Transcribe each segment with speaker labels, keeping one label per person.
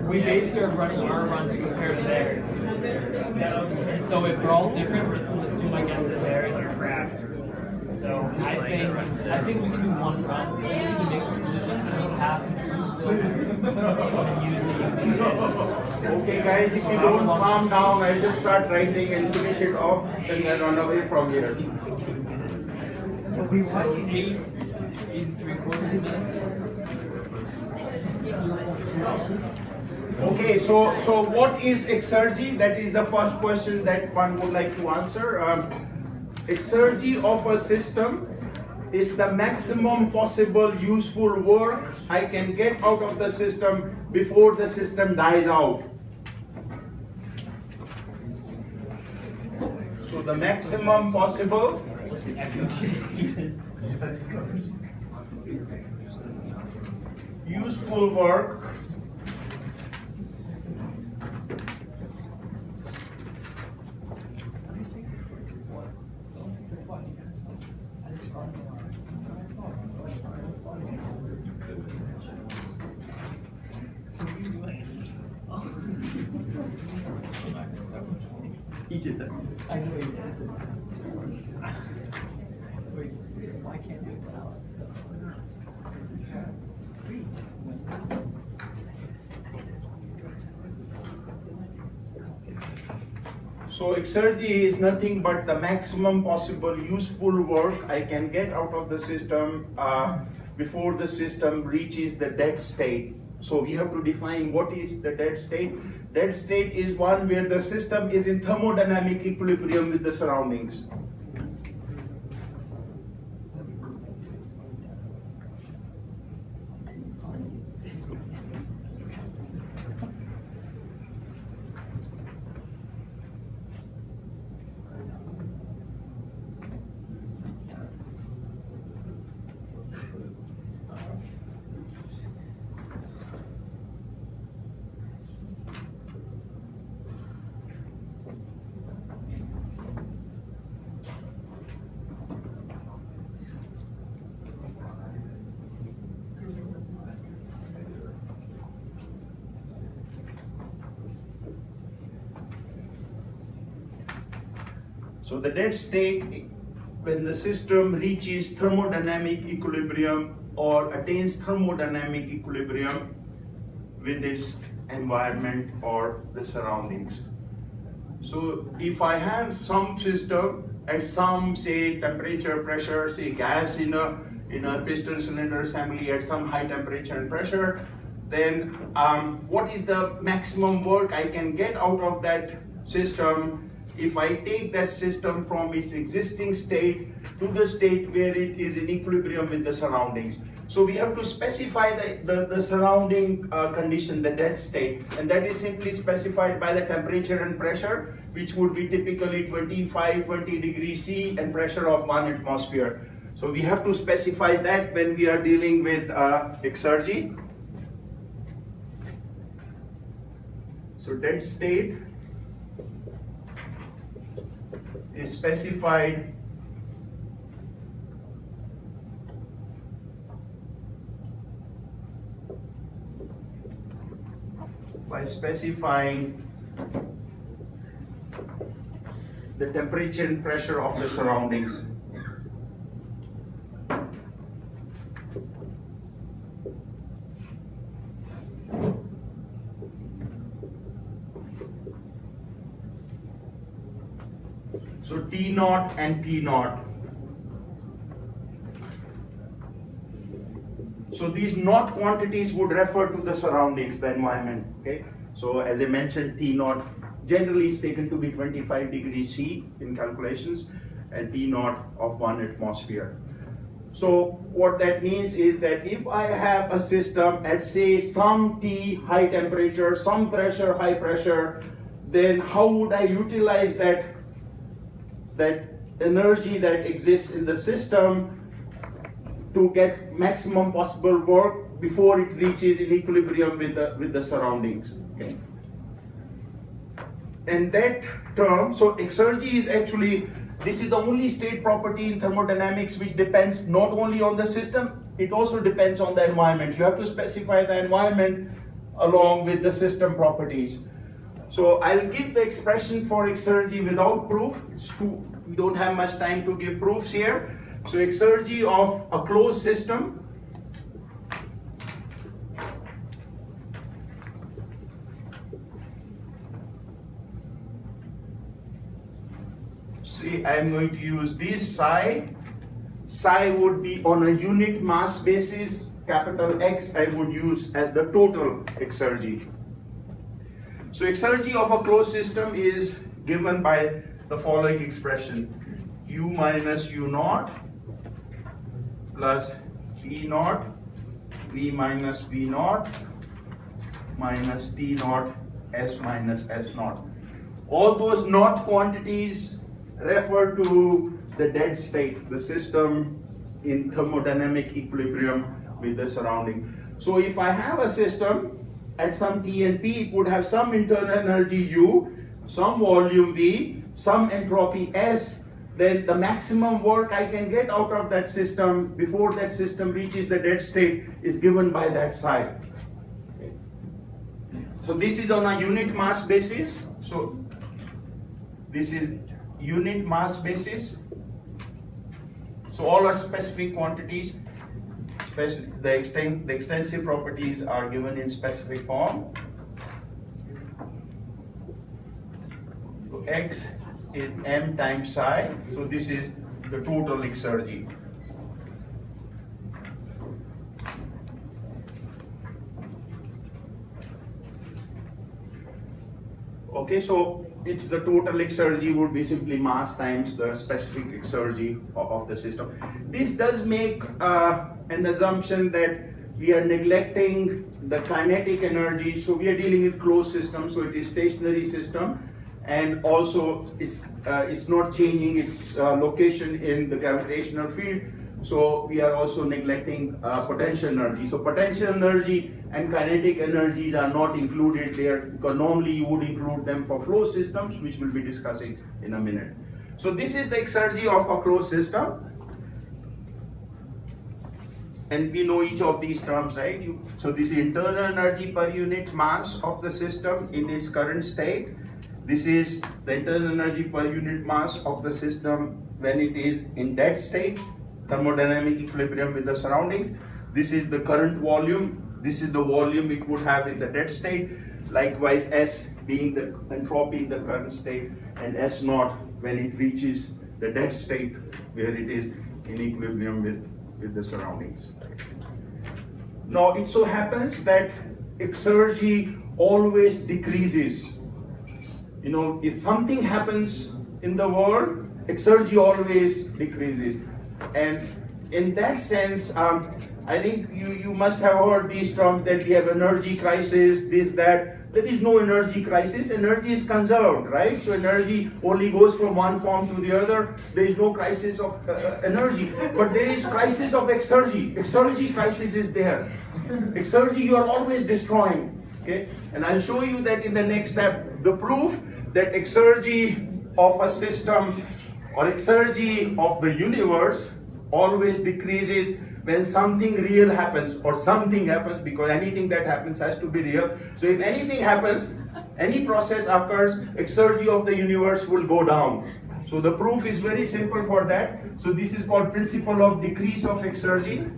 Speaker 1: we basically are running our run to compare to theirs. And so if they're all different, we're supposed to assume, I guess, that theirs are crafts. So I think we can do one run. So we need to make a solution and we'll pass it and use the
Speaker 2: Okay guys, if you don't calm down, I'll just start writing and finish it off, then I'll run away from here.
Speaker 1: So 8 3/4 minutes.
Speaker 2: Okay, so what is exergy? That is the first question that one would like to answer. Exergy of a system is the maximum possible useful work I can get out of the system before the system dies out. So the maximum possible useful work he did that.
Speaker 1: I know he does it. Wait, why can't we do it, Alex?
Speaker 2: So exergy is nothing but the maximum possible useful work I can get out of the system before the system reaches the dead state. So we have to define what is the dead state. Dead state is one where the system is in thermodynamic equilibrium with the surroundings. So the dead state, when the system reaches thermodynamic equilibrium or attains thermodynamic equilibrium with its environment or the surroundings. So if I have some system at some, say, temperature, pressure, say gas in a piston cylinder assembly at some high temperature and pressure, then what is the maximum work I can get out of that system if I take that system from its existing state to the state where it is in equilibrium with the surroundings. So we have to specify the surrounding condition, the dead state, and that is simply specified by the temperature and pressure, which would be typically 20 degrees C and pressure of 1 atmosphere. So we have to specify that when we are dealing with exergy. So dead state is specified by specifying the temperature and pressure of the surroundings. So T naught and P naught. So these naught quantities would refer to the surroundings, the environment. Okay. So as I mentioned, T naught generally is taken to be 25 degrees C in calculations, and T naught of 1 atmosphere. So what that means is that if I have a system at, say, some T high temperature, some pressure high pressure, then how would I utilize that energy that exists in the system to get maximum possible work before it reaches in equilibrium with the surroundings. Okay. And that term, so exergy is actually, this is the only state property in thermodynamics which depends not only on the system, it also depends on the environment. You have to specify the environment along with the system properties. So I'll give the expression for exergy without proof. We don't have much time to give proofs here. So exergy of a closed system see, I'm going to use this psi. Psi would be on a unit mass basis. Capital X I would use as the total exergy. So exergy of a closed system is given by the following expression: U minus U naught plus E naught, V minus V naught minus T naught, S minus S naught. All those naught quantities refer to the dead state, the system in thermodynamic equilibrium with the surrounding. So if I have a system at some T and P, it would have some internal energy U, some volume V, some entropy S. Then the maximum work I can get out of that system before that system reaches the dead state is given by that psi. So this is on a unit mass basis. So this is unit mass basis. So all our specific quantities, especially the extensive properties, are given in specific form. So X is m times psi. So this is the total exergy. Okay, so it's the total exergy would be simply mass times the specific exergy of the system. This does make an assumption that we are neglecting the kinetic energy. So we are dealing with closed system, so it is stationary system, and also it's not changing its location in the gravitational field. So we are also neglecting potential energy. So potential energy and kinetic energies are not included there, because normally you would include them for flow systems, which we'll be discussing in a minute. So this is the exergy of a closed system. And we know each of these terms, right? So this is internal energy per unit mass of the system in its current state. This is the internal energy per unit mass of the system when it is in dead state, thermodynamic equilibrium with the surroundings. This is the current volume. This is the volume it would have in the dead state. Likewise, S being the entropy in the current state, and S naught when it reaches the dead state where it is in equilibrium with the surroundings. Now it so happens that exergy always decreases. You know, if something happens in the world, exergy always decreases. And in that sense, I think you must have heard these terms that we have energy crisis, this, that. There is no energy crisis. Energy is conserved, right? So energy only goes from one form to the other. There is no crisis of energy. But there is crisis of exergy. Exergy crisis is there. Exergy you are always destroying. Okay? And I'll show you that in the next step. The proof that exergy of a system or exergy of the universe always decreases when something real happens, or something happens, because anything that happens has to be real. So if anything happens, any process occurs, exergy of the universe will go down. So the proof is very simple for that. So this is called principle of decrease of exergy.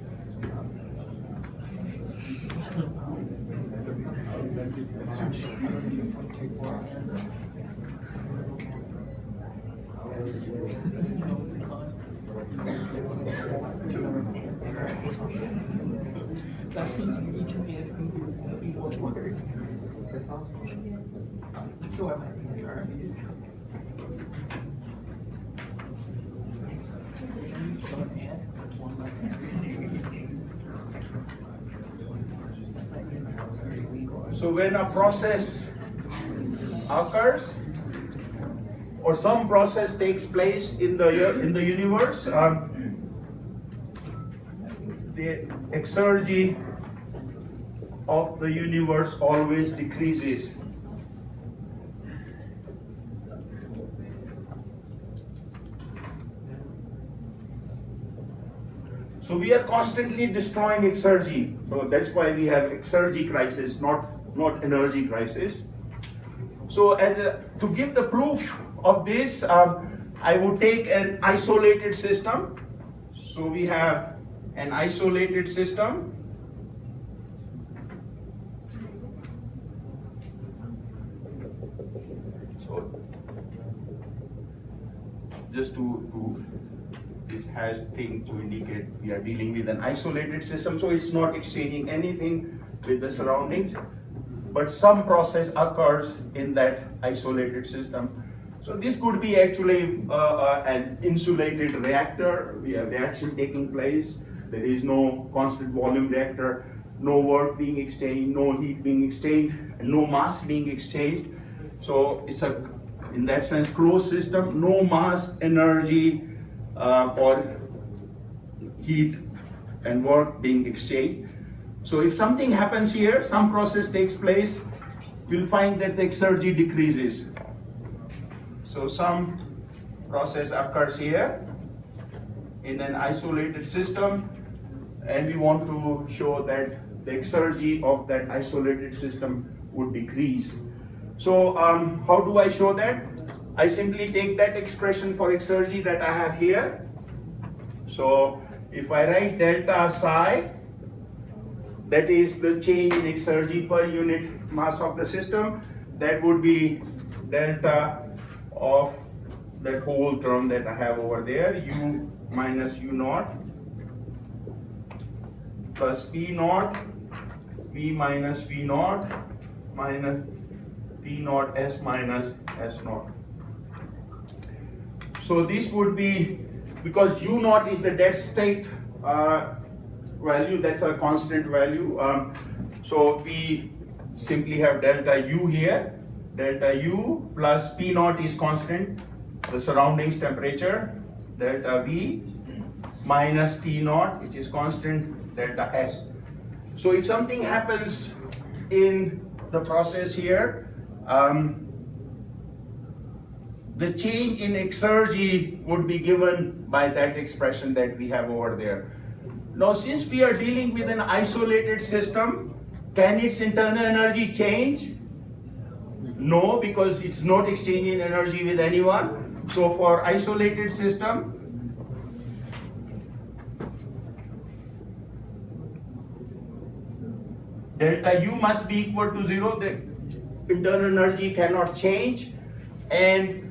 Speaker 1: That means each of me had to conclude at least one word. That sounds fun. So am I in the car.
Speaker 2: So when a process occurs, or some process takes place in the universe, the exergy of the universe always decreases. So we are constantly destroying exergy. So that's why we have exergy crisis, not not energy crisis. So to give the proof of this, I would take an isolated system. So we have an isolated system. So just to this hash thing to indicate we are dealing with an isolated system, so it's not exchanging anything with the surroundings, but some process occurs in that isolated system. So this could be actually an insulated reactor. We have reaction taking place. There is no constant volume reactor, no work being exchanged, no heat being exchanged, and no mass being exchanged. So it's a, in that sense, closed system, no mass, energy, or heat and work being exchanged. So if something happens here, some process takes place, you'll find that the exergy decreases. So some process occurs here in an isolated system, and we want to show that the exergy of that isolated system would decrease. So how do I show that? I simply take that expression for exergy that I have here. So if I write delta psi, that is the change in exergy per unit mass of the system, that would be delta of that whole term that I have over there, U minus U naught plus P naught, V minus V naught minus P naught S minus S naught. So this would be, because U naught is the dead state value, that's a constant value. So we simply have delta U here, delta U plus P naught is constant, the surroundings temperature, delta V minus T naught, which is constant, delta S. So if something happens in the process here, the change in exergy would be given by that expression that we have over there. Now, since we are dealing with an isolated system, can its internal energy change? No, because it's not exchanging energy with anyone. So for isolated system, delta U must be equal to 0. The internal energy cannot change, and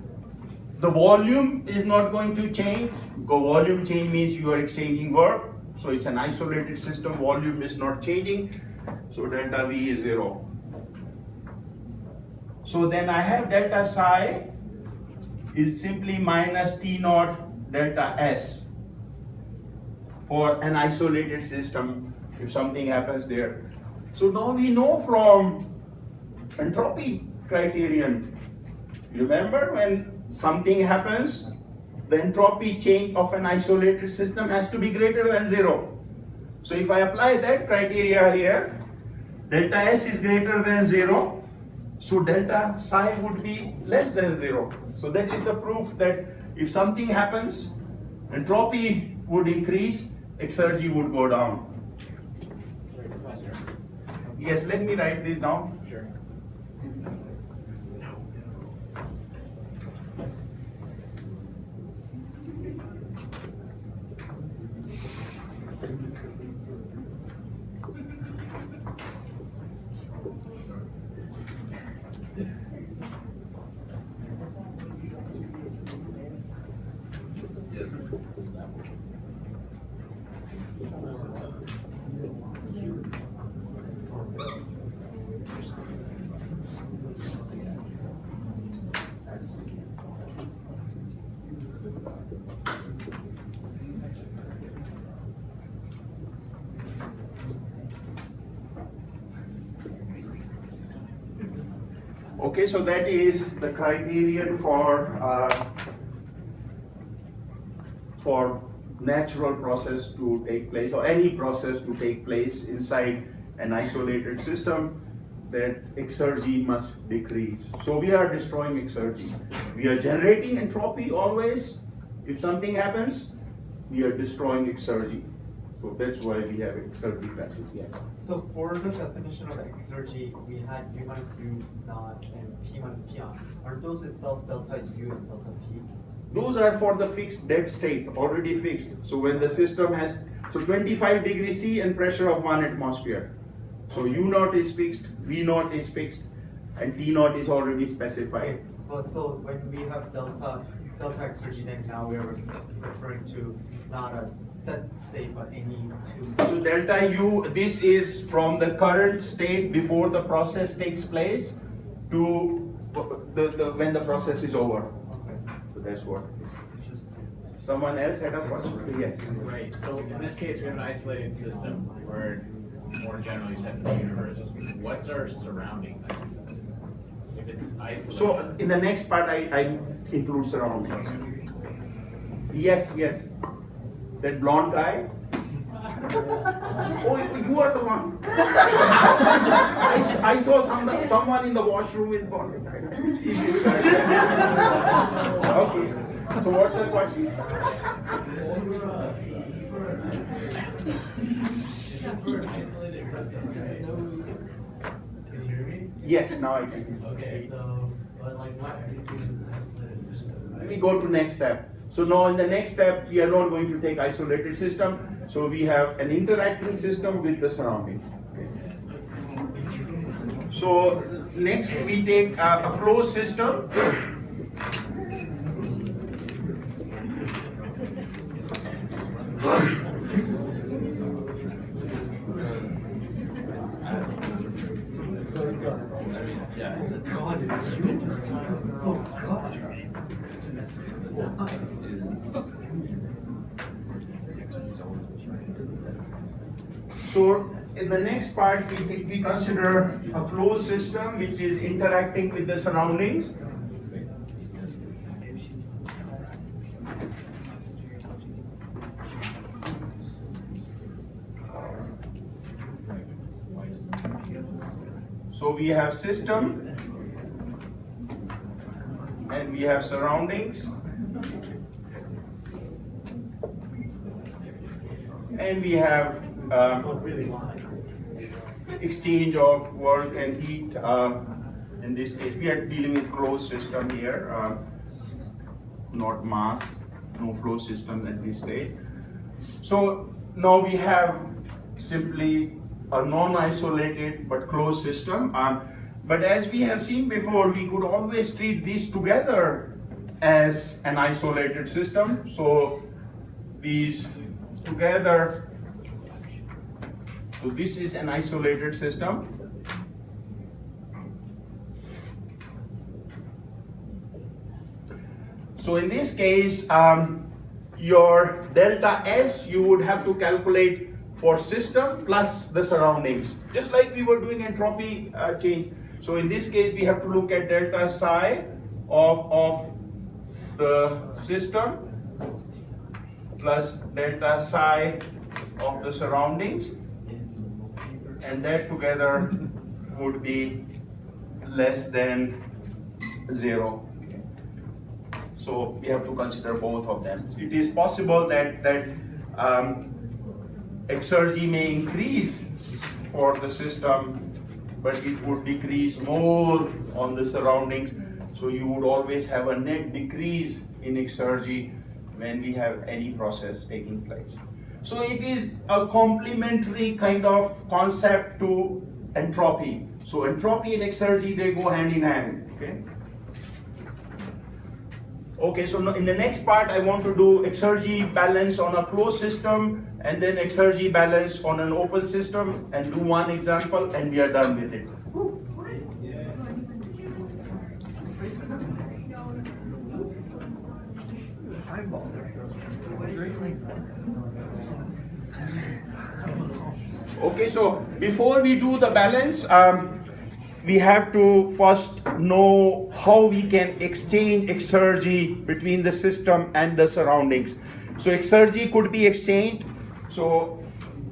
Speaker 2: the volume is not going to change. Volume change means you are exchanging work. So it's an isolated system, volume is not changing. So delta V is 0. So then I have delta psi is simply minus T naught delta S for an isolated system if something happens there. So now we know from entropy criterion, remember when something happens, the entropy change of an isolated system has to be greater than 0. So if I apply that criteria here, delta S is greater than 0, so delta psi would be less than 0. So that is the proof that if something happens, entropy would increase, exergy would go down.
Speaker 1: Sorry, Professor.
Speaker 2: Yes, let me write this down.
Speaker 1: Sure.
Speaker 2: Okay, so that is the criterion for natural process to take place, or any process to take place inside an isolated system, that exergy must decrease. So we are destroying exergy. We are generating entropy always. If something happens, we are destroying exergy. So that's why we have exergy classes, yes.
Speaker 3: So for the definition of exergy, we had U minus U naught and P minus P on. Are those itself delta U and delta P?
Speaker 2: Those are for the fixed dead state, already fixed. So when the system has, so 25 degrees C and pressure of 1 atmosphere. So U naught is fixed, V naught is fixed, and T naught is already specified.
Speaker 3: But so when we have delta exergy, then now we're referring to not a set state, but any two.
Speaker 2: So delta U, this is from the current state before the process takes place to when the process is over.
Speaker 3: Okay.
Speaker 2: So that's what. Someone else had a question? Yes.
Speaker 4: Right, so in this case, we have an isolated system where more generally set in the universe. What's our surrounding then? If it's isolated.
Speaker 2: So in the next part, I include surroundings. Yes, yes. That blonde guy. Oh, you are the one. I saw someone in the washroom with blonde guy. Okay. So what's the question?
Speaker 1: Can you hear me?
Speaker 2: Yes, now I can.
Speaker 1: Okay, so, but like what are you doing in isolated system?
Speaker 2: We go to next step. So now in the next step, we are not going to take isolated system. So we have an interacting system with the surroundings. So next we take a closed system. So in the next part, we consider a closed system which is interacting with the surroundings. So we have system and we have surroundings and we have exchange of work and heat. In this case, we are dealing with closed system here, not mass, no flow system at this stage. So now we have simply a non-isolated but closed system. But as we have seen before, we could always treat these together as an isolated system. So these together, so this is an isolated system. So in this case, your delta S you would have to calculate for system plus the surroundings, just like we were doing entropy change. So in this case, we have to look at delta psi of the system plus delta psi of the surroundings, and that together would be less than 0. So we have to consider both of them. It is possible that exergy may increase for the system, but it would decrease more on the surroundings. So you would always have a net decrease in exergy when we have any process taking place. So it is a complementary kind of concept to entropy. So entropy and exergy, they go hand in hand. Okay, so in the next part, I want to do exergy balance on a closed system and then exergy balance on an open system, and do one example, and we are done with it. Okay, so before we do the balance, we have to first know how we can exchange exergy between the system and the surroundings. So exergy could be exchanged. So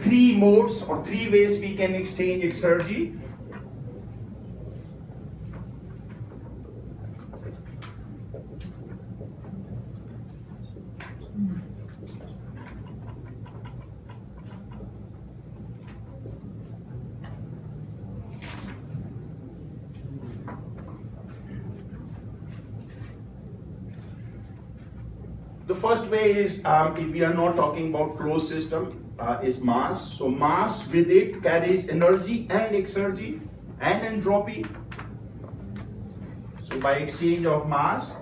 Speaker 2: 3 modes or 3 ways we can exchange exergy. The first way is, if we are not talking about closed system, is mass. So mass with it carries energy and exergy and entropy. So by exchange of mass,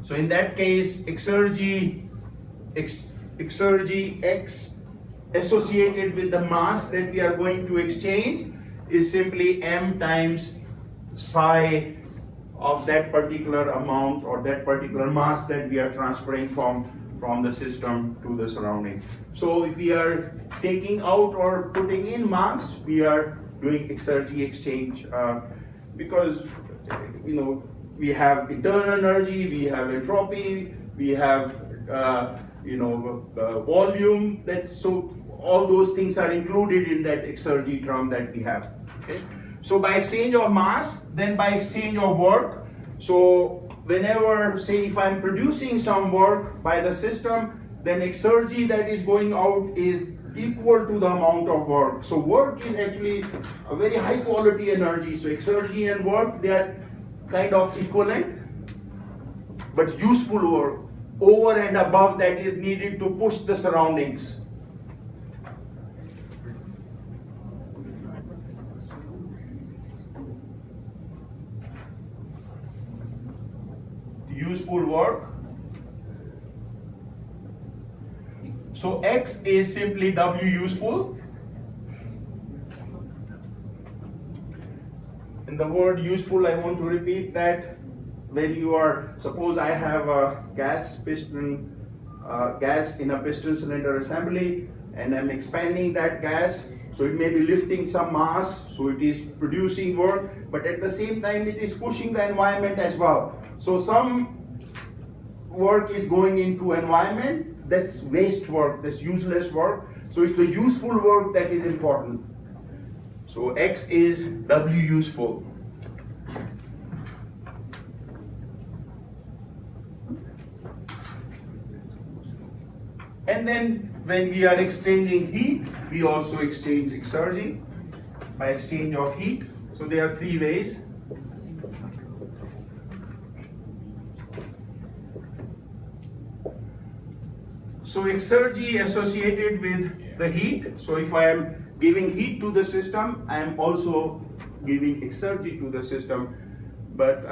Speaker 2: so in that case, exergy X associated with the mass that we are going to exchange is simply m times psi of that particular amount or that particular mass that we are transferring from the system to the surrounding. So if we are taking out or putting in mass, we are doing exergy exchange because we have internal energy, we have entropy, we have volume. So all those things are included in that exergy term that we have. Okay. So by exchange of mass, then by exchange of work. So whenever, say, if I'm producing some work by the system, then exergy that is going out is equal to the amount of work. So work is actually a very high quality energy. So exergy and work, they are kind of equivalent, but useful work over and above that is needed to push the surroundings. Useful work. So X is simply W useful. In the word useful, I want to repeat that when you are, suppose I have a gas in a piston cylinder assembly and I'm expanding that gas, so it may be lifting some mass, so it is producing work, but at the same time it is pushing the environment as well. So some work is going into environment, that's waste work, that's useless work. So it's the useful work that is important. So X is W useful. And then when we are exchanging heat, we also exchange exergy by exchange of heat. So there are three ways. So exergy associated with the heat. So if I am giving heat to the system, I am also giving exergy to the system. But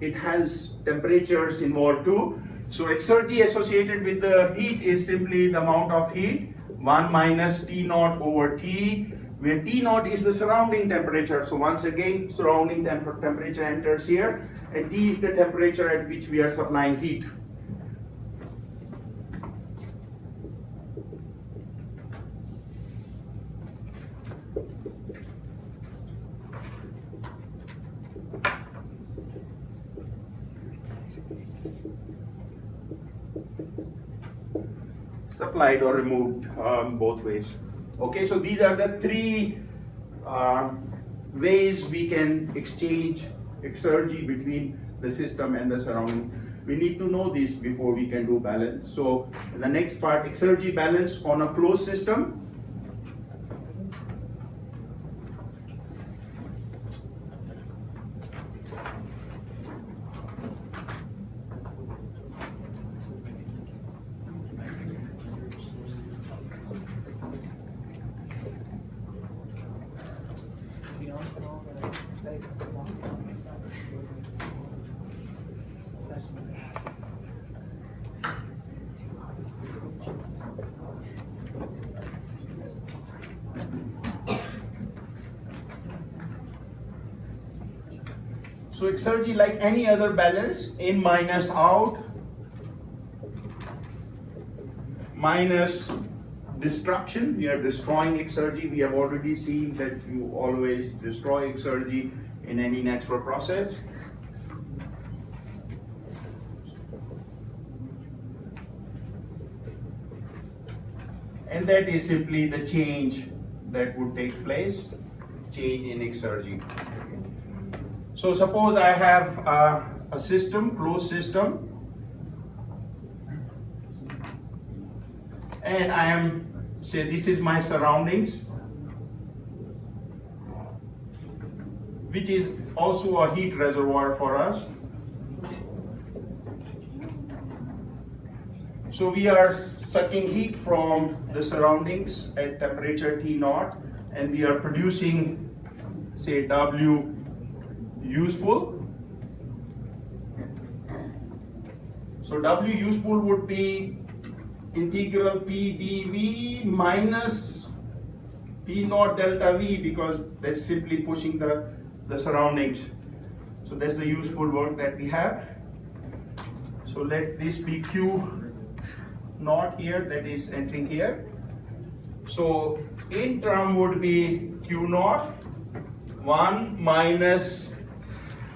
Speaker 2: it has temperatures involved too. So exergy associated with the heat is simply the amount of heat, 1 minus T naught over T, where T naught is the surrounding temperature. So once again, surrounding temperature enters here, and T is the temperature at which we are supplying heat. Supplied or removed, both ways. Okay, so these are the three ways we can exchange exergy between the system and the surrounding. We need to know this before we can do balance. So the next part, exergy balance on a closed system. So exergy, like any other balance, in minus out, minus destruction, we are destroying exergy. We have already seen that you always destroy exergy in any natural process. And that is simply the change that would take place, change in exergy. So suppose I have a system, closed system, and I am, say this is my surroundings. which is also a heat reservoir for us. So we are sucking heat from the surroundings at temperature T0, and we are producing, say, W useful. So W useful would be integral P dV minus P naught delta V, because that's simply pushing the surroundings. So that's the useful work that we have. So let this be Q naught here, that is entering here. So in term would be Q naught 1 minus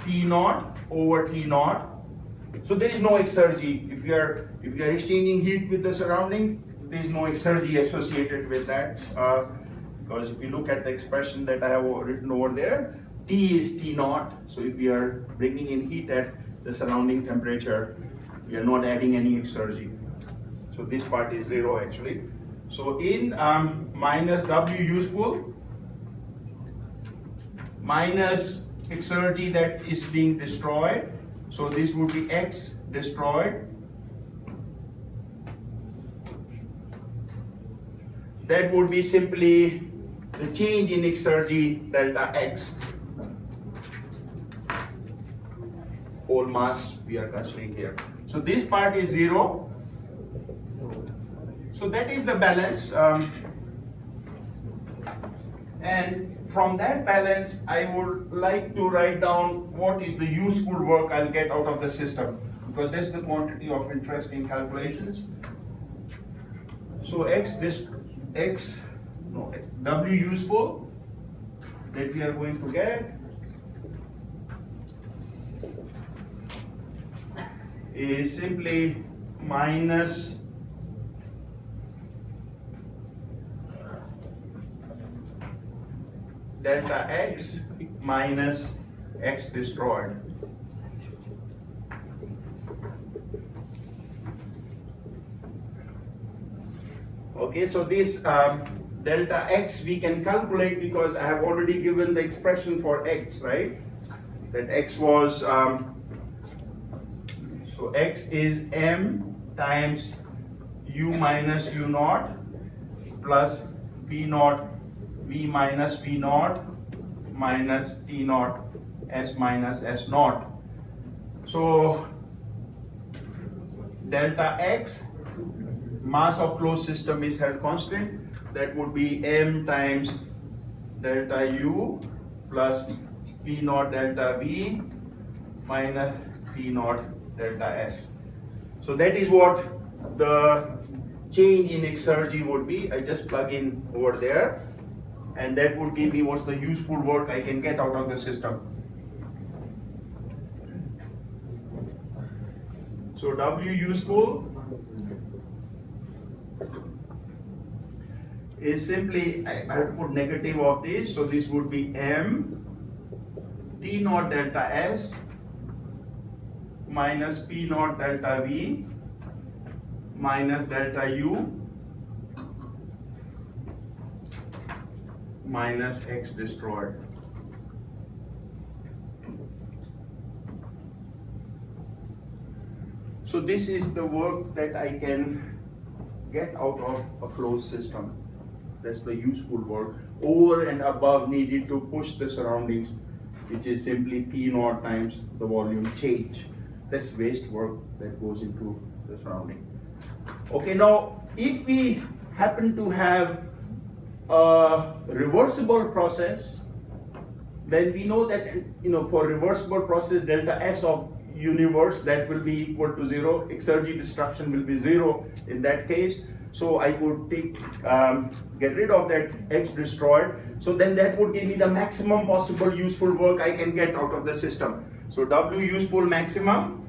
Speaker 2: T naught over T naught. So there is no exergy. If you are exchanging heat with the surrounding, there is no exergy associated with that. Because if you look at the expression that I have written over there, T is T naught. So if we are bringing in heat at the surrounding temperature, we are not adding any exergy. So this part is 0 actually. So in minus W useful minus exergy that is being destroyed. So this would be X destroyed. That would be simply the change in exergy delta X. Whole mass we are considering here. So this part is 0. So that is the balance. And from that balance, I would like to write down what is the useful work I'll get out of the system, because that's the quantity of interest in calculations. So W useful that we are going to get is simply minus delta X minus X destroyed. Okay, so this delta X we can calculate because I have already given the expression for X, right? That X was, so X is M times U minus U naught plus P naught V minus V naught minus T naught S minus S naught. So delta X, mass of closed system is held constant. That would be M times delta U plus P naught delta V minus P naught delta S. So that is what the change in exergy would be. I just plug in over there, and that would give me what's the useful work I can get out of the system. So W useful is simply, I have to put negative of this, so this would be M T naught delta S minus P naught delta V minus delta U minus X destroyed. So this is the work that I can get out of a closed system. That's the useful work over and above needed to push the surroundings, which is simply P naught times the volume change. That's waste work that goes into the surrounding. Okay, now if we happen to have a reversible process, then we know that for reversible process delta S of universe, that will be equal to 0. Exergy destruction will be 0 in that case. So I would get rid of that X destroyed. So then that would give me the maximum possible useful work I can get out of the system. So W useful maximum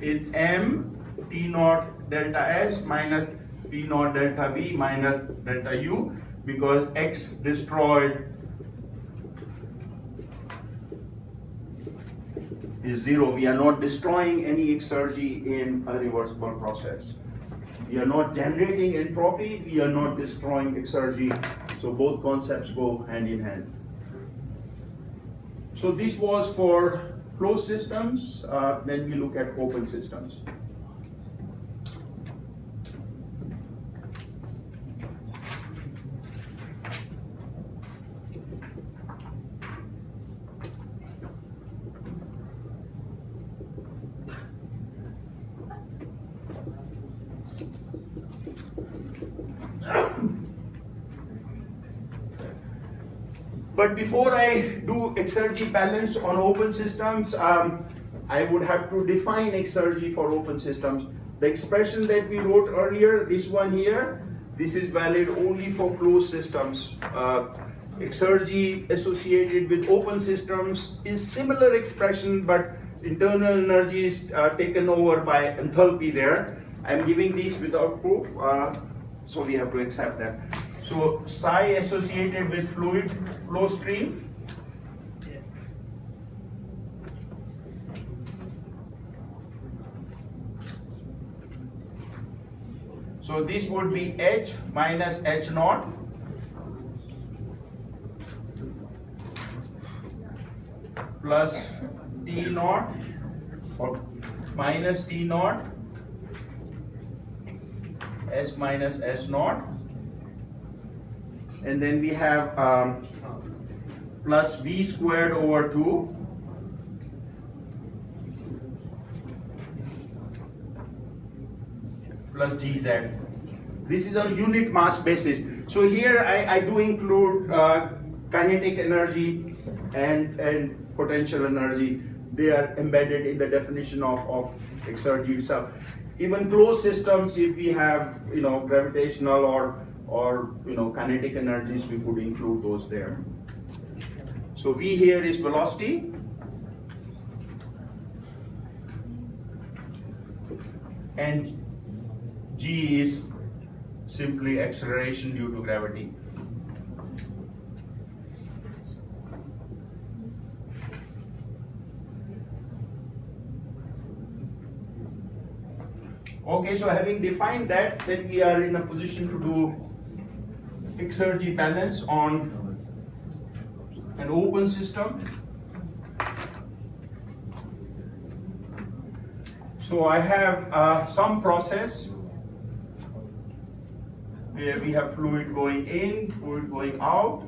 Speaker 2: is M T naught delta S minus P naught delta V minus delta U, because X destroyed is 0. We are not destroying any exergy in a reversible process. We are not generating entropy, we are not destroying exergy. So both concepts go hand in hand. So this was for closed systems. Then we look at open systems. But before I do exergy balance on open systems, I would have to define exergy for open systems. The expression that we wrote earlier, this one here, this is valid only for closed systems. Exergy associated with open systems is similar expression, but internal energy is taken over by enthalpy there. I'm giving these without proof, so we have to accept that. So psi associated with fluid flow stream. So this would be H minus H naught plus T naught or minus T naught S minus S naught. And then we have plus V squared over 2 plus GZ. This is on unit mass basis. So here I do include kinetic energy and potential energy. They are embedded in the definition of exergy itself. Even closed systems, if we have gravitational or kinetic energies, we could include those there. So V here is velocity, and G is simply acceleration due to gravity. Okay, so having defined that, then we are in a position to do exergy balance on an open system. So I have some process where we have fluid going in, fluid going out,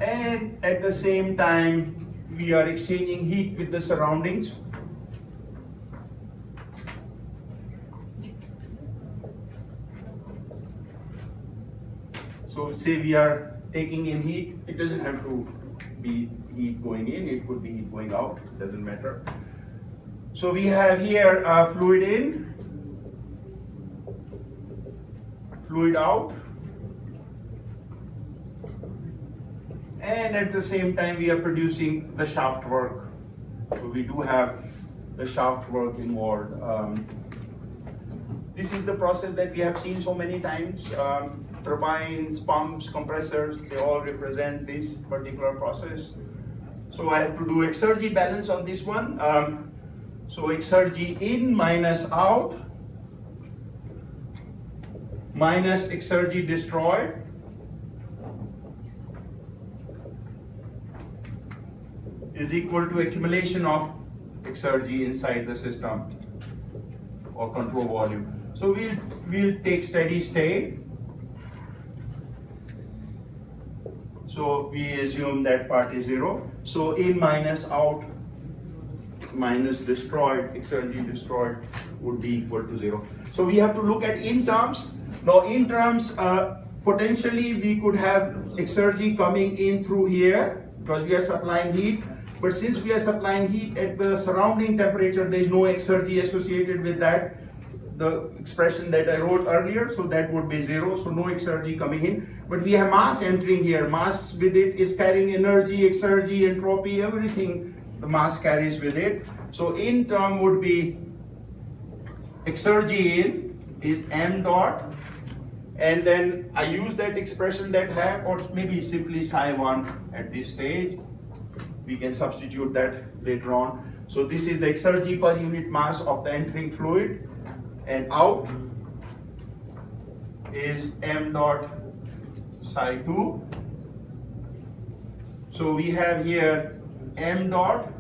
Speaker 2: and at the same time we are exchanging heat with the surroundings. So say we are taking in heat, it doesn't have to be heat going in, it could be heat going out, doesn't matter. So we have here fluid in, fluid out, and at the same time we are producing the shaft work. So we do have the shaft work involved. This is the process that we have seen so many times. Turbines, pumps, compressors, they all represent this particular process. So I have to do exergy balance on this one. So exergy in minus out minus exergy destroyed is equal to accumulation of exergy inside the system or control volume. So we'll take steady state. So we assume that part is 0. So in minus out minus destroyed, exergy destroyed would be equal to 0. So we have to look at in terms. Now in terms, potentially we could have exergy coming in through here because we are supplying heat. But since we are supplying heat at the surrounding temperature, there is no exergy associated with that. The expression that I wrote earlier, so that would be 0, so no exergy coming in. But we have mass entering here. Mass with it is carrying energy, exergy, entropy, everything the mass carries with it. So in term would be exergy in is m dot, and then I use that expression that have, or maybe simply psi 1 at this stage. We can substitute that later on. So this is the exergy per unit mass of the entering fluid, and out is m dot psi 2. So we have here m dot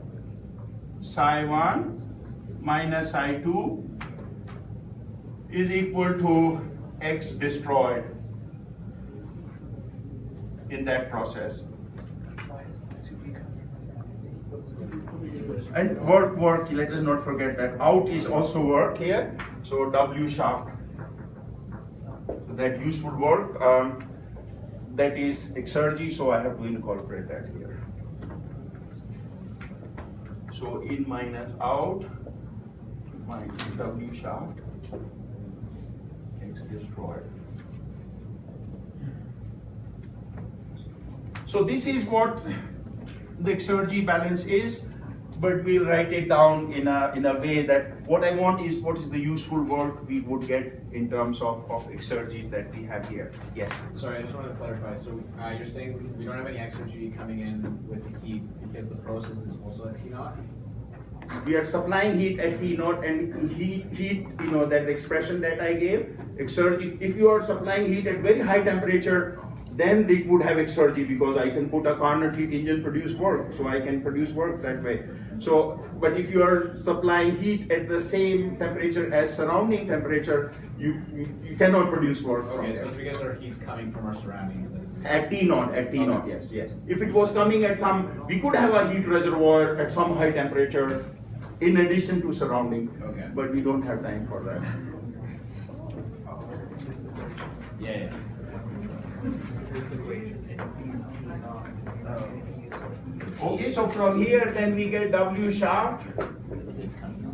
Speaker 2: psi 1 minus psi 2 is equal to x destroyed in that process. And work, let us not forget that out is also work here, so W shaft. So that useful work, that is exergy, so I have to incorporate that here. So in minus out, minus W shaft, X destroyed. So this is what the exergy balance is, but we'll write it down in a way that what I want is what is the useful work we would get in terms of exergies that we have here. Yes.
Speaker 4: Sorry, I just wanted to clarify. So you're saying we don't have any exergy coming in with the heat because the process is also at T naught?
Speaker 2: We are supplying heat at T naught, and heat, you know, that the expression that I gave, exergy, if you are supplying heat at very high temperature, then it would have exergy, because I can put a Carnot heat engine, produce work, so I can produce work that way. So, but if you are supplying heat at the same temperature as surrounding temperature, you cannot produce work.
Speaker 4: Okay, so it's because our heat's coming from our surroundings.
Speaker 2: At T naught, yes. If it was coming at some, we could have a heat reservoir at some high temperature in addition to surrounding,
Speaker 4: Okay.
Speaker 2: but we don't have time for that.
Speaker 4: Yeah.
Speaker 2: Okay, so from here then we get W shaft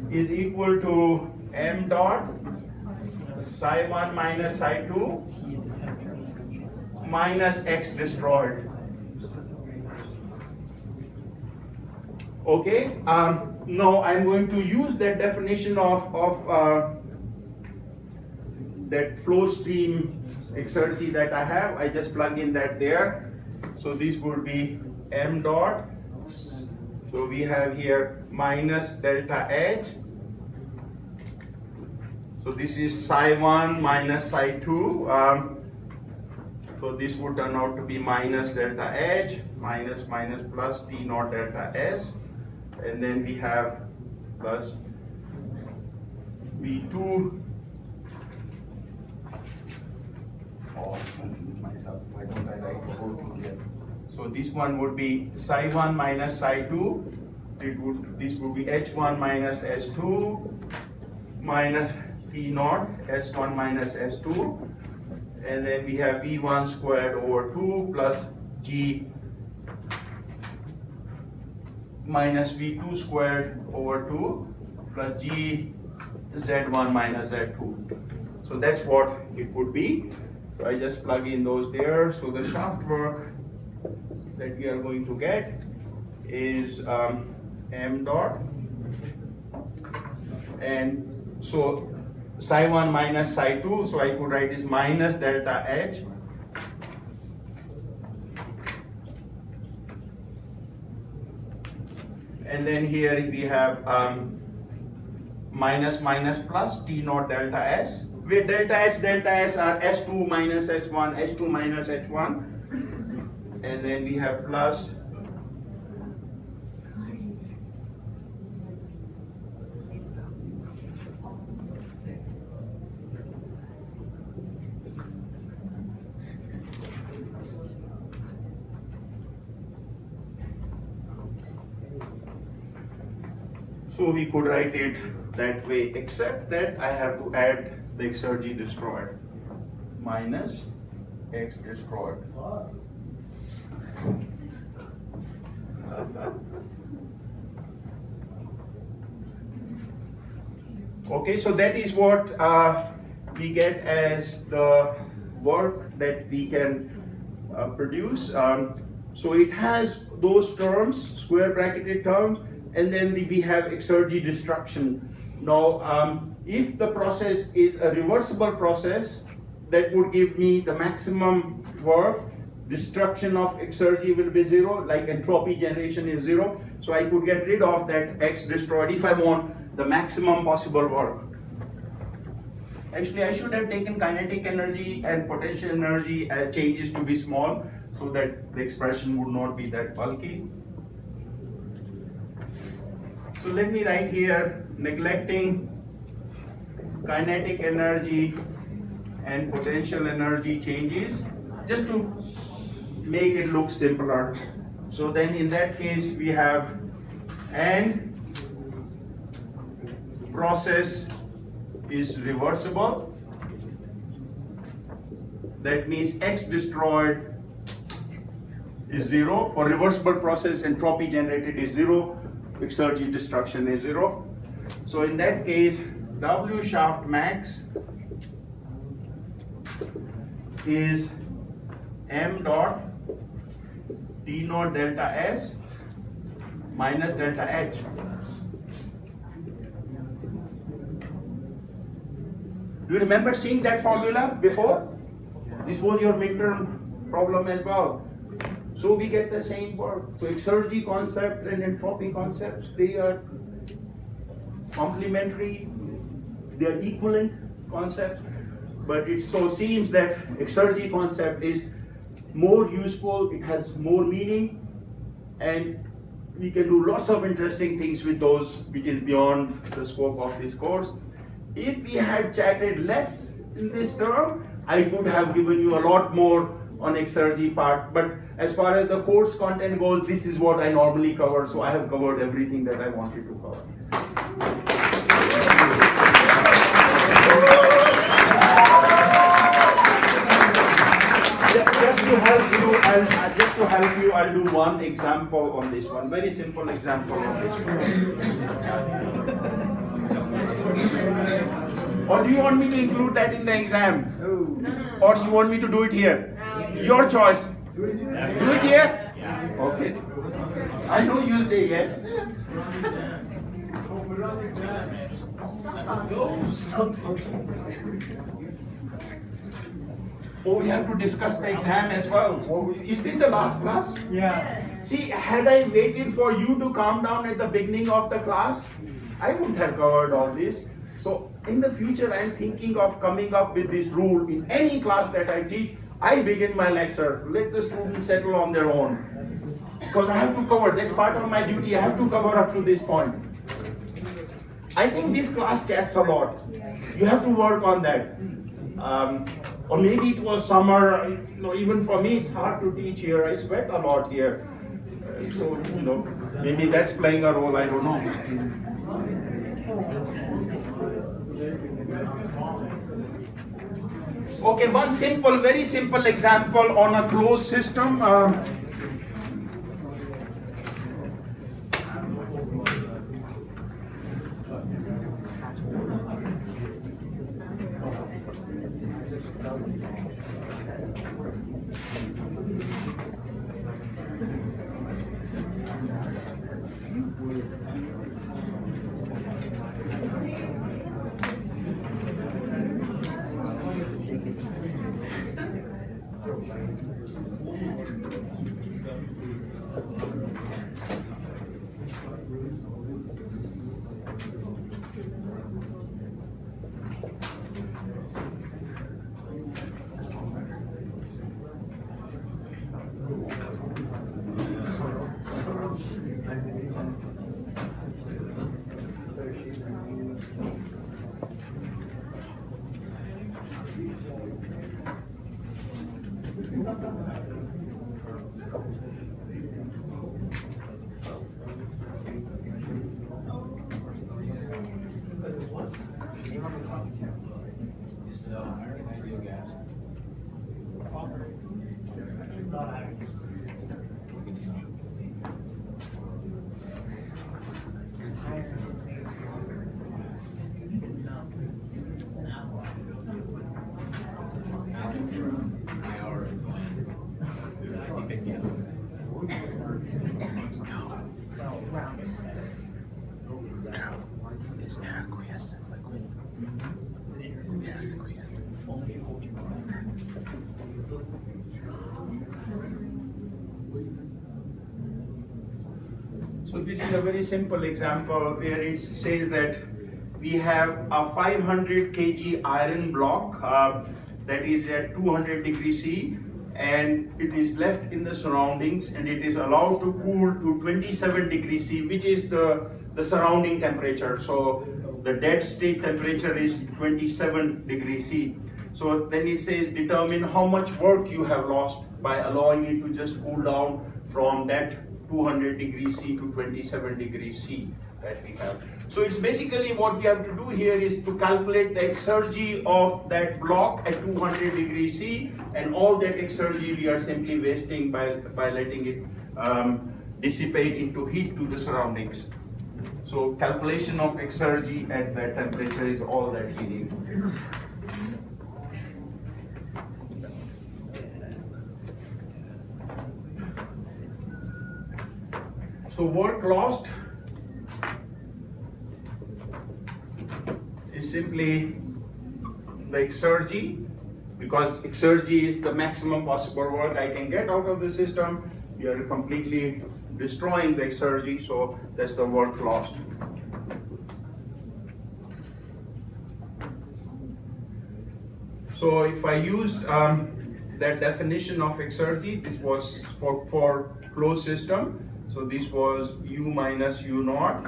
Speaker 2: is equal to m dot psi 1 minus psi 2 minus x destroyed. Okay, now I'm going to use that definition of that flow stream exergy that I have. I just plug in that there. So this would be m dot. So we have here minus delta H. So this is psi 1 minus psi 2. So this would turn out to be minus delta H, minus plus T naught delta S. And then we have plus V2. Oh, I'm confused myself. Why don't I write the whole thing here? So this one would be psi 1 minus psi 2. This would be H1 minus S2 minus T naught S1 minus S2. And then we have V1 squared over 2 plus G minus V2 squared over 2 plus G Z1 minus Z2. So that's what it would be. So I just plug in those there. So the shaft work that we are going to get is m dot, and so psi 1 minus psi 2, so I could write this minus delta H and then here we have minus plus T naught delta S, where delta S are S2 minus S1, S2 minus H1, and then we have plus so we could write it that way, except that I have to add the exergy destroyed minus X destroyed. Okay, so that is what we get as the work that we can produce. So it has those terms, square bracketed terms, and then we have exergy destruction. Now, if the process is a reversible process, that would give me the maximum work destruction of exergy will be 0, like entropy generation is 0. So I could get rid of that X destroyed if I want the maximum possible work. Actually, I should have taken kinetic energy and potential energy changes to be small so that the expression would not be that bulky. So let me write here, neglecting kinetic energy and potential energy changes, just to make it look simpler. So then in that case we have, and process is reversible. That means X destroyed is 0. For reversible process, entropy generated is 0. Exergy destruction is 0. So in that case, W shaft max is m dot T naught delta S minus delta H. Do you remember seeing that formula before? This was your midterm problem as well. So we get the same work. So exergy concept and entropy concepts, they are complementary, they are equivalent concepts, but it so seems that exergy concept is more useful, it has more meaning, and we can do lots of interesting things with those, which is beyond the scope of this course. If we had chatted less in this term, I could have given you a lot more on exergy part, but as far as the course content goes, this is what I normally cover, so I have covered everything that I wanted to cover. Just to help you, I'll do one example on this one, very simple example on this one. Or do you want me to include that in the exam? No. Or you want me to do it here? Your choice. Do it here? Okay. I know you say yes. Oh, we have to discuss the exam as well. Oh, is this the last class?
Speaker 3: Yeah.
Speaker 2: See, had I waited for you to calm down at the beginning of the class, I wouldn't have covered all this. So in the future, I'm thinking of coming up with this rule. In any class that I teach, I begin my lecture. Let the students settle on their own. Because I have to cover, that's part of my duty. I have to cover up to this point. I think this class chats a lot. You have to work on that. Or maybe it was summer, even for me it's hard to teach here. I sweat a lot here. So, maybe that's playing a role, I don't know. Okay, one simple, very simple example on a closed system. So this is a very simple example where it says that we have a 500 kg iron block that is at 200 degrees C, and it is left in the surroundings, and it is allowed to cool to 27 degrees C, which is the surrounding temperature. So the dead state temperature is 27 degrees C. So then it says determine how much work you have lost by allowing it to just cool down from that 200 degrees C to 27 degrees C that we have. So it's basically what we have to do here is to calculate the exergy of that block at 200 degrees C, and all that exergy we are simply wasting by letting it dissipate into heat to the surroundings. So calculation of exergy at that temperature is all that we need. So work lost is simply the exergy, because exergy is the maximum possible work I can get out of the system. We are completely destroying the exergy, so that's the work lost. So if I use that definition of exergy, this was for closed system. So this was U minus U naught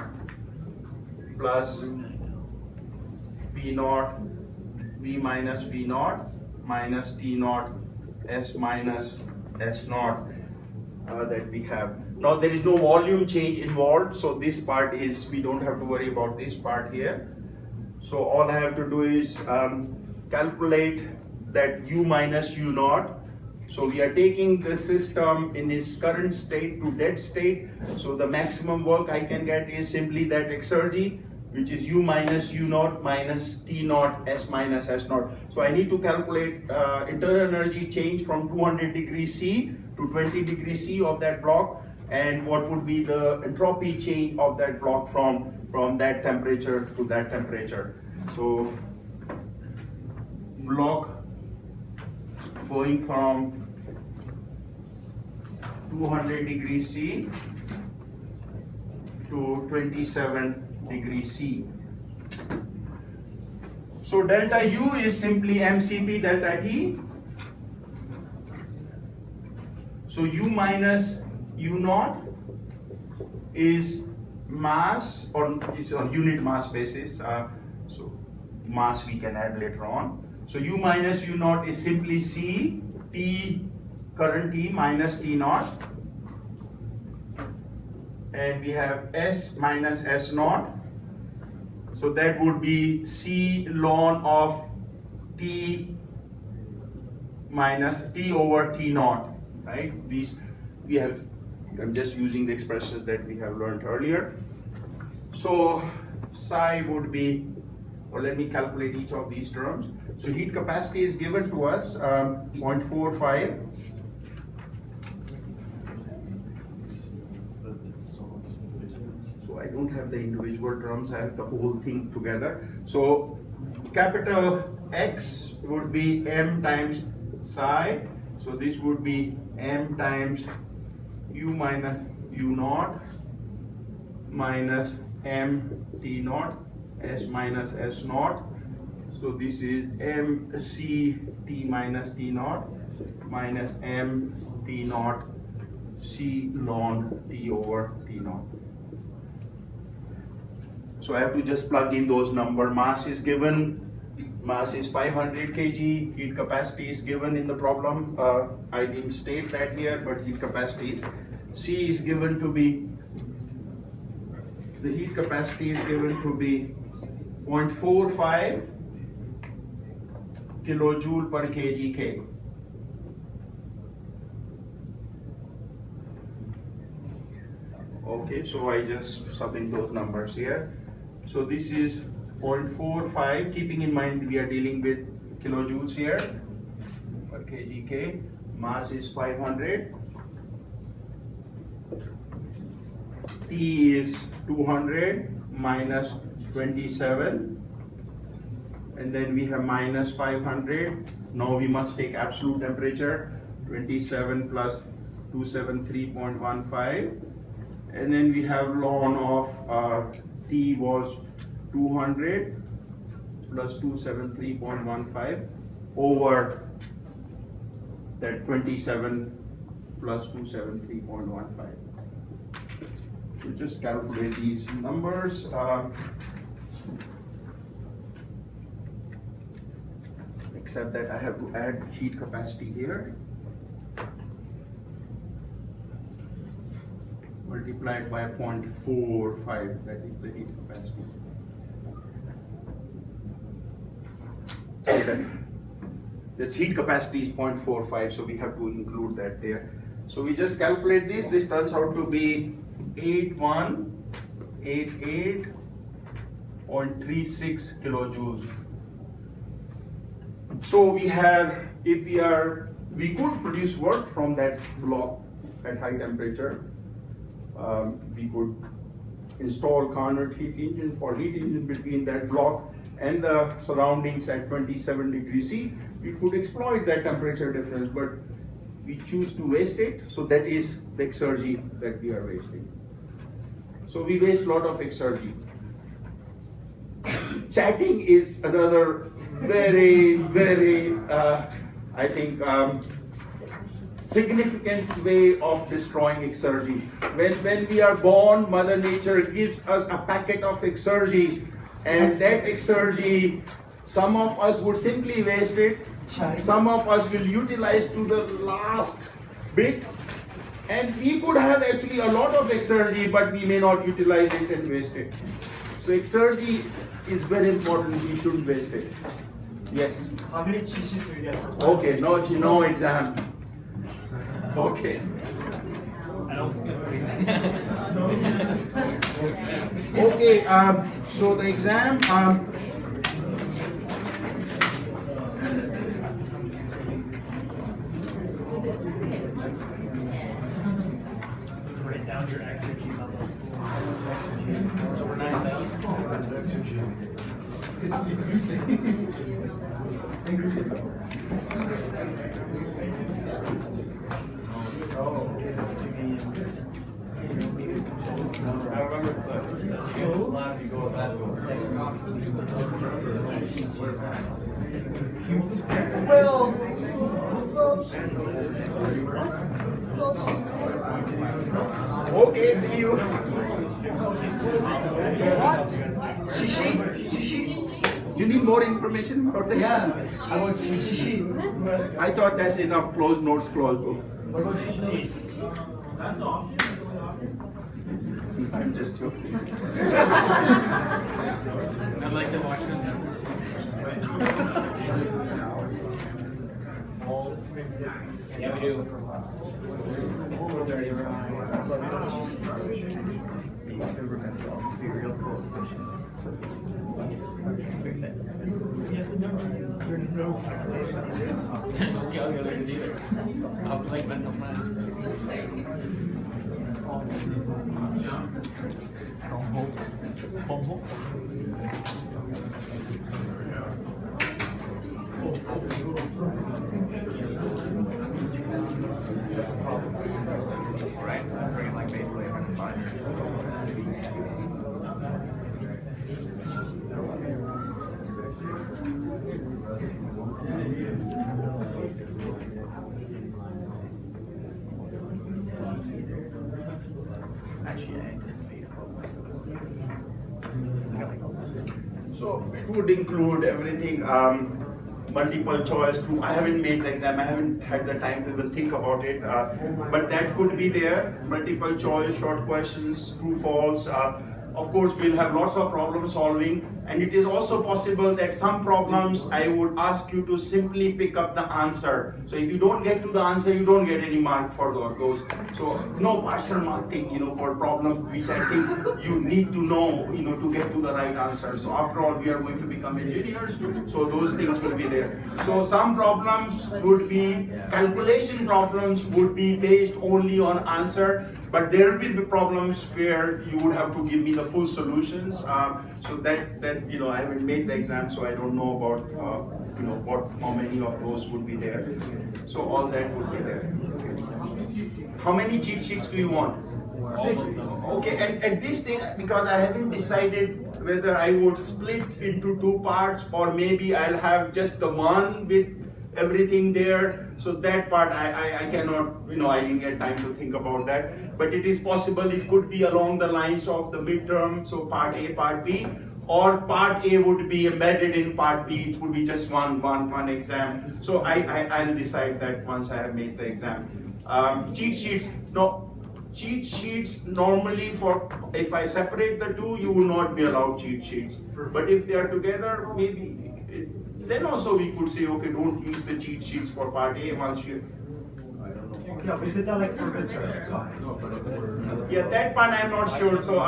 Speaker 2: plus V naught, V minus V naught minus T naught S minus S naught that we have. Now there is no volume change involved, so this part is, we don't have to worry about this part here. So all I have to do is calculate that U minus U naught. So we are taking the system in its current state to dead state. So the maximum work I can get is simply that exergy, which is U minus U naught minus T naught S minus S naught. So I need to calculate internal energy change from 200 degrees C to 20 degrees C of that block, and what would be the entropy change of that block from that temperature to that temperature. So block going from 200 degrees C to 27 degrees C. So delta U is simply MCP delta T. So U minus U naught is mass, or is on unit mass basis. So mass we can add later on. So U minus U naught is simply C T, current T minus T naught, and we have S minus S naught. So that would be C ln of T minus T over T naught, right? These we have, I'm just using the expressions that we have learned earlier. So psi would be, or let me calculate each of these terms. So heat capacity is given to us 0.45. So I don't have the individual terms, I have the whole thing together. So capital X would be M times psi. So this would be M times U minus U naught minus M T naught S minus S naught. So this is M C T minus T naught minus M T naught C ln T over T naught. So I have to just plug in those numbers. Mass is given, mass is 500 kg, heat capacity is given in the problem. I didn't state that here, but heat capacity is, C is given to be, the heat capacity is given to be 0.45 kilojoule per kg K. Okay, so I just sub in those numbers here. So this is 0.45, keeping in mind we are dealing with kilojoules here per kg K. Mass is 500. T is 200 minus 27, and then we have minus 500. Now we must take absolute temperature, 27 plus 273.15, and then we have ln of T was 200 plus 273.15 over that 27 plus 273.15. So just calculate these numbers. Except that I have to add heat capacity here. Multiplied by 0.45, that is the heat capacity. Okay. This heat capacity is 0.45, so we have to include that there. So we just calculate this. This turns out to be 8188.36 kilojoules. So we have, we could produce work from that block at high temperature. We could install Carnot heat engine for heat engine between that block and the surroundings at 27 degrees C. We could exploit that temperature difference, but we choose to waste it. So that is the exergy that we are wasting. So we waste a lot of exergy. Chatting is another very, I think, significant way of destroying exergy. When we are born, Mother Nature gives us a packet of exergy, and that exergy, some of us would simply waste it, some of us will utilize to the last bit, and we could have actually a lot of exergy, but we may not utilize it and waste it. So exergy is very important, we shouldn't waste it. Yes?
Speaker 3: How many cheat sheets do you get?
Speaker 2: Okay, no exam. Okay.
Speaker 1: I don't think it's
Speaker 2: Okay, so the exam,
Speaker 1: write down your exergy level. So we're 9,000.
Speaker 5: It's diffusing.
Speaker 3: I remember the lab you go with that. Well,
Speaker 2: okay, see you. You need more information about that?
Speaker 3: yeah, about shishi.
Speaker 2: I thought that's enough. Closed notes, closed book.
Speaker 3: What about shishi?
Speaker 1: That's all.
Speaker 2: I'm just joking.
Speaker 4: I'd like to watch them. Yeah, we do. I'll like mental Right, so I'm bringing like basically 105. Actually, I anticipate
Speaker 2: So it would include everything, multiple choice too. I haven't made the exam, I haven't had the time to even think about it, but that could be there. Multiple choice, short questions, true, false. Of course, we'll have lots of problem solving, and it is also possible that some problems I would ask you to simply pick up the answer. So if you don't get to the answer, you don't get any mark for those. So no partial marking, for problems which I think you need to know, to get to the right answer. So after all, we are going to become engineers, so those things will be there. So some problems would be, calculation problems would be based only on answer. But there will be problems where you would have to give me the full solutions. So that I haven't made the exam, so I don't know about how many of those would be there. So all that would be there. How many cheat sheets do you want? Okay, and at this stage, because I haven't decided whether I would split into two parts or maybe I'll have just the one with everything there. So that part I cannot, I didn't get time to think about that. But it is possible it could be along the lines of the midterm, so part A, part B, or part A would be embedded in part B, it would be just one exam. So I'll decide that once I have made the exam. Cheat sheets, no. Cheat sheets normally if I separate the two, you will not be allowed cheat sheets. But if they are together, maybe, then also we could say, okay, don't use the cheat sheets for part A once you,
Speaker 3: No, we did that like for midterm, it's fine.
Speaker 2: yeah, that part I'm not sure. So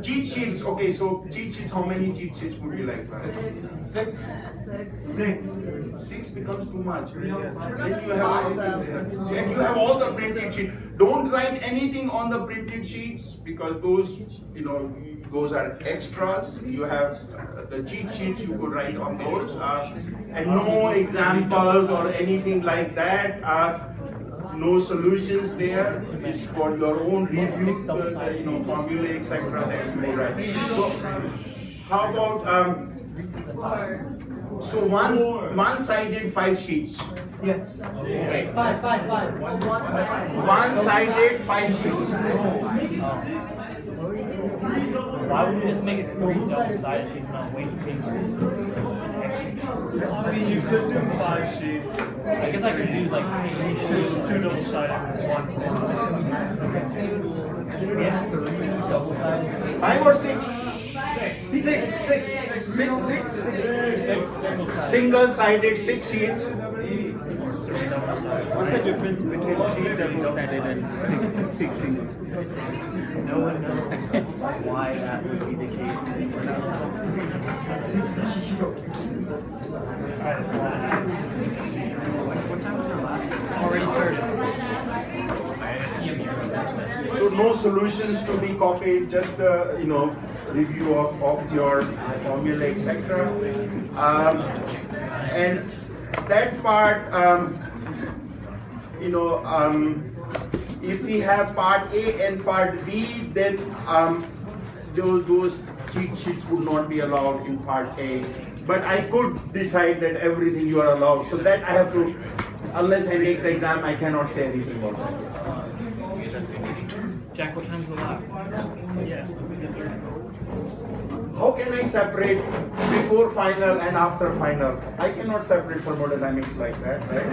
Speaker 2: cheat sheets, okay, so cheat sheets, how many cheat sheets would you like? Six becomes too much. Then you have all the printed sheets. Don't write anything on the printed sheets because those are extras. You have the cheat sheets, you could write on those, and no examples or anything like that. No solutions there. It's for your own review, the formula, etc. that you write. So how about so one-sided 5 sheets.
Speaker 3: Yes.
Speaker 1: Five.
Speaker 2: One-sided 5 sheets.
Speaker 1: Why would we just make it 3 double-sided sheets, not waste paper?
Speaker 5: I mean, you could do 5 sheets.
Speaker 1: I guess I could do like 3 sheets.
Speaker 5: 2 double-sided, 1
Speaker 1: Yeah, 3 double-sided.
Speaker 2: 5 or 6? Six. Single-sided 6 sheets.
Speaker 6: What's the difference between 3 double-sided and 6 single? No one knows why that would be the case. What time was the last?
Speaker 1: Already started. I see him here.
Speaker 2: So no solutions to be copied, just review of your formula, etc. And that part, if we have part A and part B, then those cheat sheets would not be allowed in part A. But I could decide that everything you are allowed. So that I have to, unless I make the exam, I cannot say anything about that.
Speaker 1: Jack, what time's the lab? Yeah.
Speaker 2: How can I separate before final and after final? I cannot separate thermodynamics like that, right?